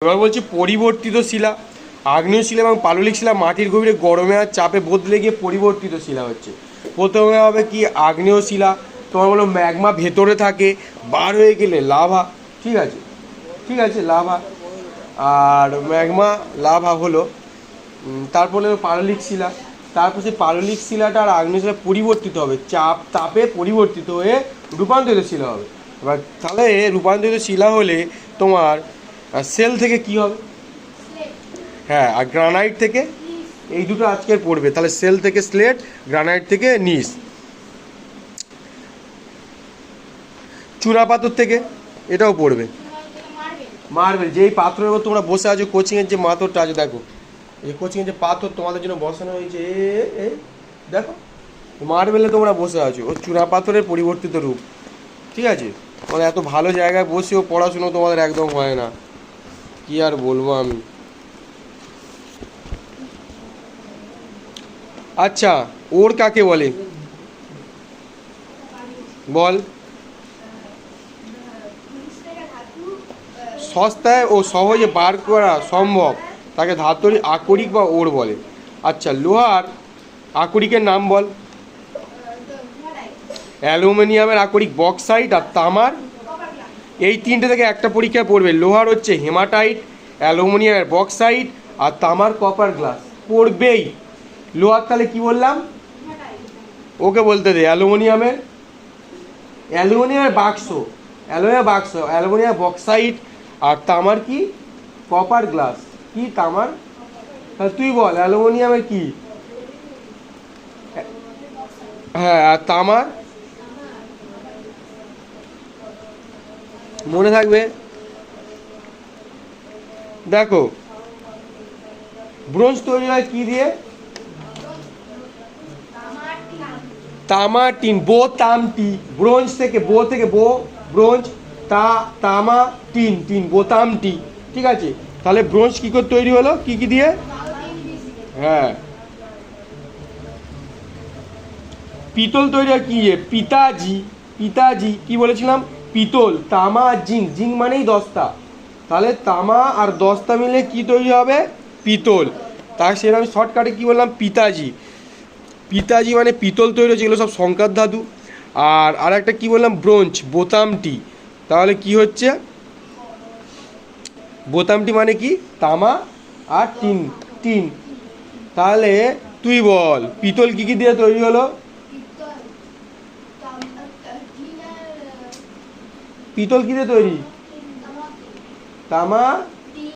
এবার বলছি পরিবর্তিত শিলা। আগ্নেয় শিলা এবং পাললিক শিলা মাটির গভীরে গরমে আর চাপে বদলে গিয়ে পরিবর্তিত শিলা হচ্ছে। প্রথমে হবে কি আগ্নেয় শিলা, তোমার বলো ম্যাগমা ভেতরে থাকে, বার হয়ে গেলে লাভা। ঠিক আছে, ঠিক আছে, লাভা। আর ম্যাগমা লাভা হলো। তারপরে পাললিক শিলা। তারপর সেই পাললিক শিলাটা আর আগ্নেয় শিলা পরিবর্তিত হবে, তাপে পরিবর্তিত হয়ে রূপান্তরিত শিলা হবে। এবার তাহলে রূপান্তরিত শিলা হলে তোমার সেল থেকে কি হবে? হ্যাঁ, আর গ্রানাইট থেকে, এই দুটো আজকের পড়বে। তাহলে সেল থেকে স্লেট, গ্রানাইট থেকে নিস। চুনাপাথর থেকে এটাও পড়বে। মার্বেল, যেই পাথরের উপর তোমরা বসে আছো, কোচিংয়ের যে পাথরটা আছে দেখো, এই কোচিংয়ের যে পাথর তোমাদের জন্য বসানো হয়েছে, এই দেখো মার্বেলে তোমরা বসে আছো, ও চুনা পাথরের পরিবর্তিত রূপ। ঠিক আছে, মানে এত ভালো জায়গায় বসেও পড়াশুনো তোমাদের একদম হয় না, কি আর বলবো আমি। আচ্ছা, ওর কাকে বলে বল? সস্তায় ও সহজে বার করা সম্ভব তাকে ধাতুর আকরিক বা ওর বলে। আচ্ছা, লোহার আকরিকের নাম বল? অ্যালুমিনিয়ামের আকরিক বক্সাইট, আর তামার, এই তিনটে থেকে একটা পরীক্ষা পড়বে। লোহার হচ্ছে হেমাটাইট, অ্যালুমিনিয়ামের বক্সাইট, আর তামার কপার গ্লাস পড়বেই। লোহার তাহলে কি বললাম? ওকে বলতে দে অ্যালুমিনিয়ামের বাক্স, অ্যালুমিনিয়াম বক্সাইট, আর তামার কি? Copper glass. কি তামার? তাহলে তুই বল অ্যালুমিনিয়ামের কি? হ্যাঁ, আর তামার মনে থাকবে। দেখো, ব্রোঞ্জ তৈরি হয় কি দিয়ে? তামা টিন, বোতামটি। ব্রোঞ্জ থেকে, ব্রোঞ্জ, তামা টিন বোতামটি। ঠিক আছে, তাহলে ব্রোঞ্জ কি করে তৈরি হলো, কি কি দিয়ে? হ্যাঁ, পিতল তৈরি হয় কি দিয়ে? পিতাজি কি বলেছিলাম? পিতল। তামা আর জিঙ্ক মানেই দস্তা, তাহলে তামা আর দস্তা মিলে কি তৈরি হবে? পিতল। তাই সেটা আমি শর্টকাটে কি বললাম? পিতাজি মানে পিতল তৈরি হচ্ছে, এগুলো সব সংকার ধাতু। আর একটা কি বললাম? ব্রোঞ্জ, বোতামটি। তাহলে কি হচ্ছে? বোতামটি মানে কি? তামা আর টিন। তাহলে তুই বল পিতল কি কি দিয়ে তৈরি হলো? পিতল কি দিয়ে তৈরি? তামা